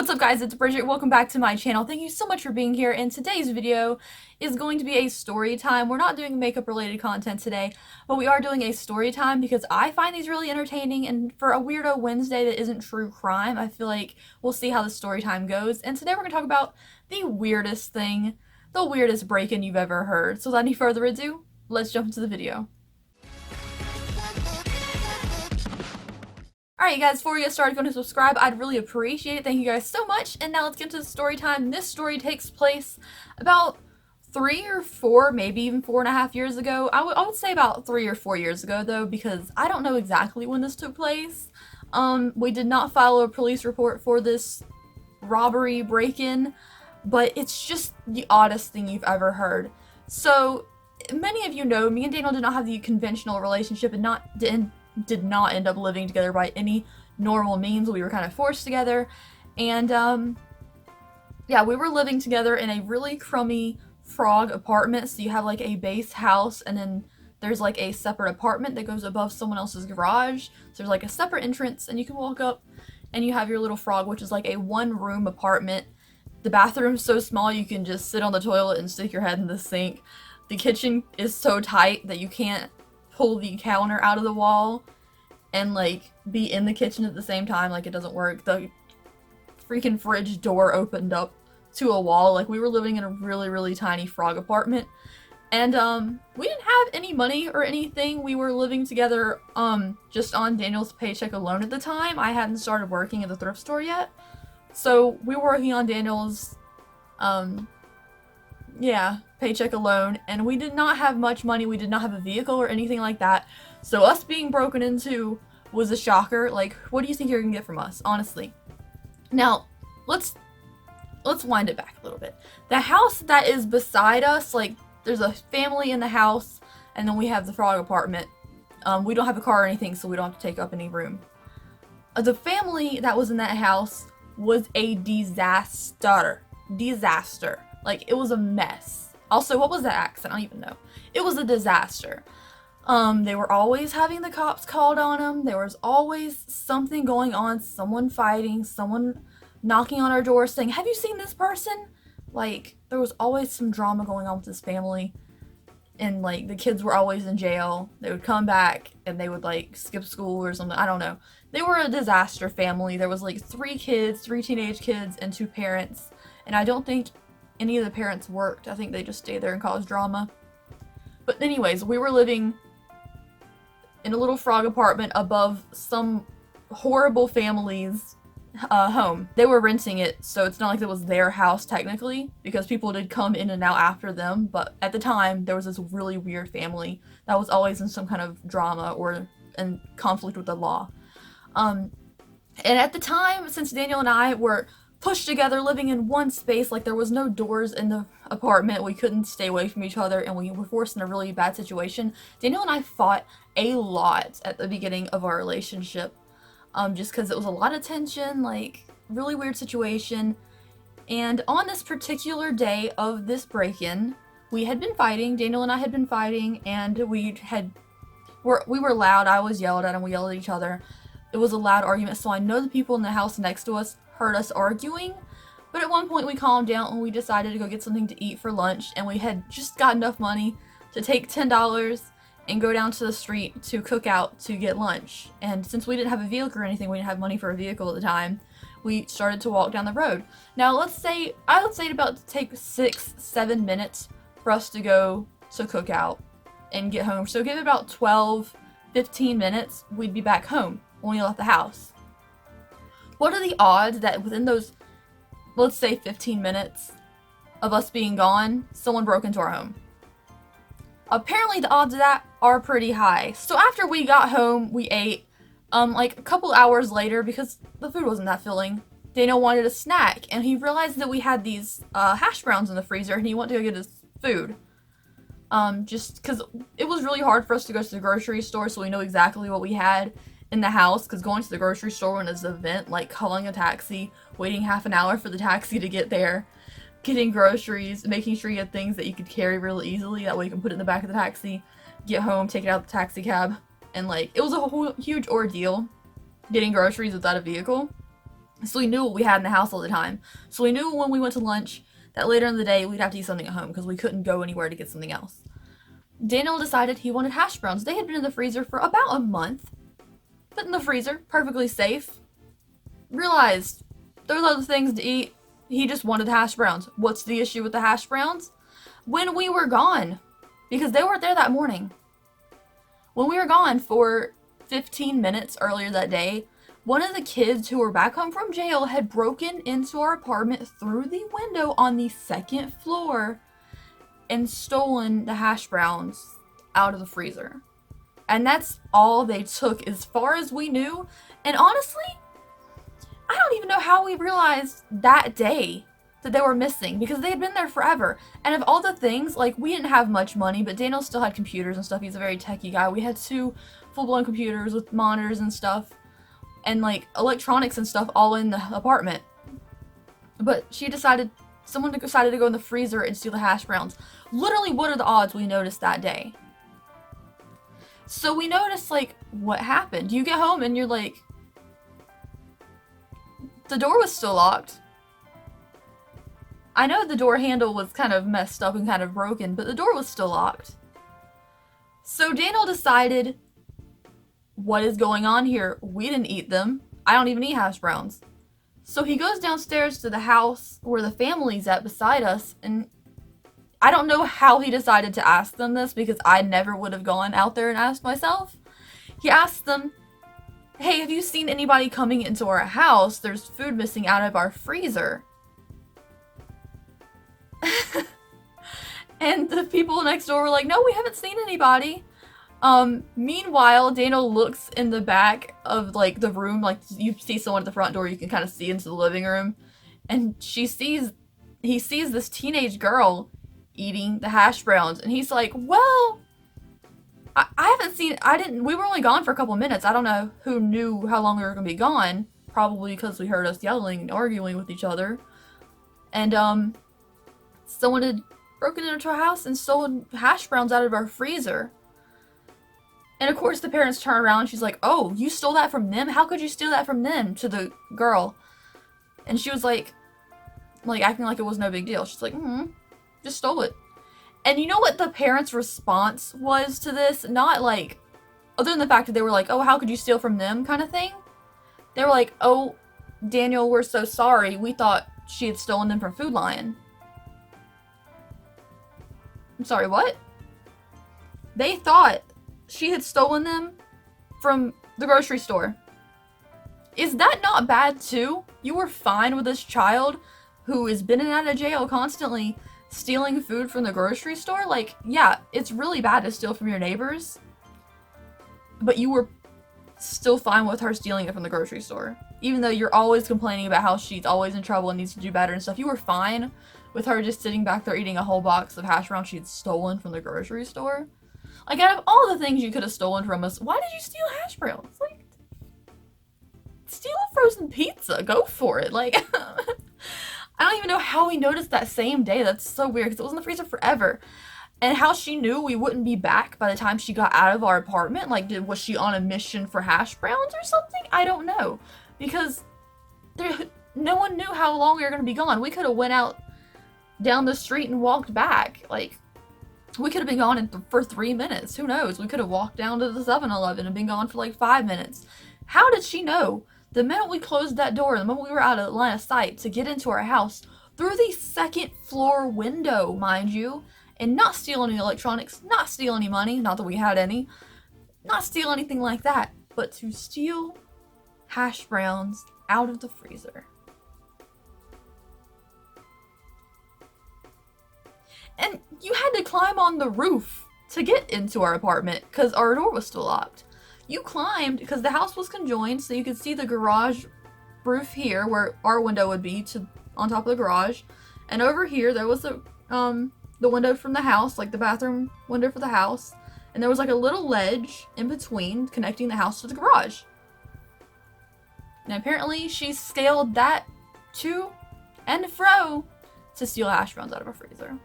What's up guys, it's Bridget. Welcome back to my channel. Thank you so much for being here, and today's video is going to be a story time. We're not doing makeup related content today, but we are doing a story time because I find these really entertaining, and for a weirdo Wednesday that isn't true crime, I feel like we'll see how the story time goes. And today we're going to talk about the weirdest thing, the weirdest break-in you've ever heard. So without any further ado, let's jump into the video. Alright guys, before we get started, if you want to subscribe, I'd really appreciate it. Thank you guys so much. And now let's get into the story time. This story takes place about 3 or 4, maybe even 4.5 years ago. I would say about 3 or 4 years ago though, because I don't know exactly when this took place. We did not file a police report for this robbery break-in, but it's just the oddest thing you've ever heard. So, many of you know, me and Daniel did not have the conventional relationship and did not end up living together by any normal means. We were kind of forced together, and yeah, we were living together in a really crummy frog apartment. So you have like a base house, and then there's like a separate apartment that goes above someone else's garage. So there's like a separate entrance, and you can walk up and you have your little frog, which is like a 1-room apartment. The bathroom's so small you can just sit on the toilet and stick your head in the sink. The kitchen is so tight that you can't pull the counter out of the wall and like be in the kitchen at the same time. Like, it doesn't work. The freaking fridge door opened up to a wall. Like, we were living in a really tiny frog apartment, and we didn't have any money or anything. We were living together just on Daniel's paycheck alone at the time. I hadn't started working at the thrift store yet, so we were working on Daniel's paycheck alone, and we did not have much money. We did not have a vehicle or anything like that, so us being broken into was a shocker. Like, what do you think you're gonna get from us, honestly? Now, let's wind it back a little bit. The house that is beside us, like, there's a family in the house, and then we have the frog apartment. We don't have a car or anything, so we don't have to take up any room. The family that was in that house was a disaster. Like, it was a mess. Also, what was that accent? I don't even know. It was a disaster. They were always having the cops called on them. There was always something going on. Someone fighting, someone knocking on our door saying, "Have you seen this person?" Like, there was always some drama going on with this family. And, like, the kids were always in jail. They would come back and they would, like, skip school or something. I don't know. They were a disaster family. There was, like, 3 kids, 3 teenage kids, and 2 parents. And I don't think any of the parents worked. I think they just stayed there and caused drama. But anyways, we were living in a little frog apartment above some horrible family's home. They were renting it, so it's not like it was their house technically, because people did come in and out after them. But at the time, there was this really weird family that was always in some kind of drama or in conflict with the law. And at the time, since Daniel and I were pushed together, living in one space, like, there was no doors in the apartment, we couldn't stay away from each other, and we were forced in a really bad situation. Daniel and I fought a lot at the beginning of our relationship, just because it was a lot of tension, like, really weird situation. And on this particular day of this break-in, we had been fighting. Daniel and I had been fighting, and we were loud. I was yelled at, and we yelled at each other. It was a loud argument, so I know the people in the house next to us heard us arguing, but at one point we calmed down and we decided to go get something to eat for lunch, and we had just got enough money to take $10 and go down to the street to cook out to get lunch. And since we didn't have a vehicle or anything, we didn't have money for a vehicle at the time, we started to walk down the road. Now, I would say it about to take 6-7 minutes for us to go to cook out and get home. So give it about 12-15 minutes, we'd be back home when we left the house. What are the odds that within those, let's say, 15 minutes of us being gone, someone broke into our home? Apparently the odds of that are pretty high. So after we got home, we ate. Like, a couple hours later, because the food wasn't that filling, Daniel wanted a snack, and he realized that we had these hash browns in the freezer, and he wanted to go get his food. Just because it was really hard for us to go to the grocery store, so we know exactly what we had in the house, because going to the grocery store was an event, like calling a taxi, waiting half an hour for the taxi to get there, getting groceries, making sure you had things that you could carry really easily, that way you can put it in the back of the taxi, get home, take it out the taxi cab, and, like, it was a whole huge ordeal getting groceries without a vehicle. So we knew what we had in the house all the time. So we knew when we went to lunch that later in the day we'd have to eat something at home because we couldn't go anywhere to get something else. Daniel decided he wanted hash browns. They had been in the freezer for about a month. Put in the freezer, perfectly safe. Realized there's other things to eat. He just wanted hash browns. What's the issue with the hash browns? When we were gone, because they weren't there that morning. When we were gone for 15 minutes earlier that day, one of the kids who were back home from jail had broken into our apartment through the window on the second floor and stolen the hash browns out of the freezer. And that's all they took as far as we knew. And honestly, I don't even know how we realized that day that they were missing, because they had been there forever. And of all the things, like, we didn't have much money, but Daniel still had computers and stuff. He's a very techie guy. We had 2 full-blown computers with monitors and stuff, and like electronics and stuff all in the apartment. But someone decided to go in the freezer and steal the hash browns. Literally, what are the odds we noticed that day? So we noticed, like, what happened? You get home and you're like, the door was still locked. I know the door handle was kind of messed up and kind of broken, but the door was still locked. So Daniel decided, what is going on here? We didn't eat them. I don't even eat hash browns. So he goes downstairs to the house where the family's at beside us, and I don't know how he decided to ask them this, because I never would have gone out there and asked myself. He asked them, hey, have you seen anybody coming into our house? There's food missing out of our freezer. And the people next door were like, no, we haven't seen anybody. Meanwhile, Daniel looks in the back of, like, the room, like, you see someone at the front door, you can kind of see into the living room, and he sees this teenage girl eating the hash browns, and he's like, well, we were only gone for a couple minutes. I don't know who knew how long we were going to be gone, probably because we heard us yelling and arguing with each other, and, someone had broken into our house and stolen hash browns out of our freezer. And of course the parents turn around and she's like, oh, you stole that from them? How could you steal that from them? To the girl. And she was like acting like it was no big deal. She's like, just stole it. And you know what the parents' response was to this? Not like, other than the fact that they were like, oh, how could you steal from them kind of thing? They were like, oh, Daniel, we're so sorry. We thought she had stolen them from Food Lion. I'm sorry, what? They thought she had stolen them from the grocery store. Is that not bad too? You were fine with this child who has been in and out of jail constantly stealing food from the grocery store? Like, yeah, it's really bad to steal from your neighbors, but you were still fine with her stealing it from the grocery store. Even though you're always complaining about how she's always in trouble and needs to do better and stuff, you were fine with her just sitting back there eating a whole box of hash browns she'd stolen from the grocery store. Like, out of all the things you could have stolen from us, why did you steal hash browns? Like, steal a frozen pizza. Go for it. Like, I don't even know how we noticed that same day. That's so weird, because it was in the freezer forever. And how she knew we wouldn't be back by the time she got out of our apartment. Like, was she on a mission for hash browns or something? I don't know. Because no one knew how long we were going to be gone. We could have went out down the street and walked back. Like, we could have been gone for 3 minutes. Who knows? We could have walked down to the 7-Eleven and been gone for like 5 minutes. How did she know the minute we closed that door, the moment we were out of line of sight, to get into our house through the 2nd floor window, mind you, and not steal any electronics, not steal any money, not that we had any, not steal anything like that, but to steal hash browns out of the freezer? And you had to climb on the roof to get into our apartment because our door was still locked. You climbed because the house was conjoined, so you could see the garage roof here where our window would be on top of the garage. And over here there was the window from the house, like the bathroom window for the house. And there was like a little ledge in between connecting the house to the garage. And apparently she scaled that to and fro to steal hash browns out of a freezer.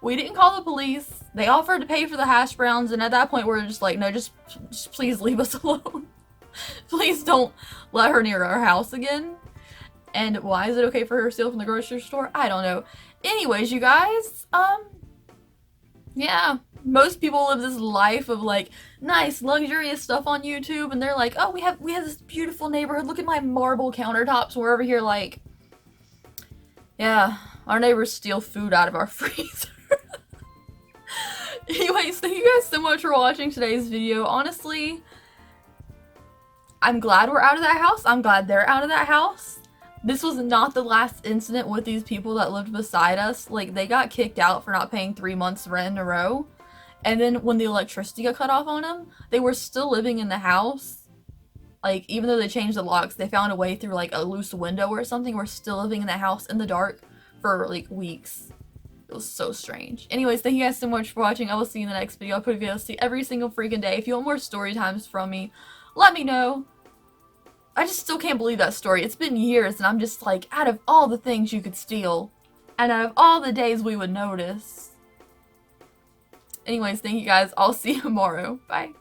We didn't call the police. They offered to pay for the hash browns, and at that point we were just like, no, just please leave us alone. Please don't let her near our house again. And why is it okay for her to steal from the grocery store? I don't know. Anyways, you guys, yeah. Most people live this life of like nice luxurious stuff on YouTube, and they're like, oh, we have this beautiful neighborhood. Look at my marble countertops. We're over here like, yeah, our neighbors steal food out of our freezer. Anyways, thank you guys so much for watching today's video. Honestly, I'm glad we're out of that house. I'm glad they're out of that house. This was not the last incident with these people that lived beside us. Like, they got kicked out for not paying 3 months rent in a row. And then when the electricity got cut off on them, they were still living in the house. Like, even though they changed the locks, they found a way through, like, a loose window or something. We're still living in the house in the dark for, like, weeks. It was so strange. Anyways, thank you guys so much for watching. I will see you in the next video. I'll put videos every single freaking day. If you want more story times from me, let me know. I just still can't believe that story. It's been years, and I'm just like, out of all the things you could steal, and out of all the days we would notice. Anyways, thank you guys. I'll see you tomorrow. Bye.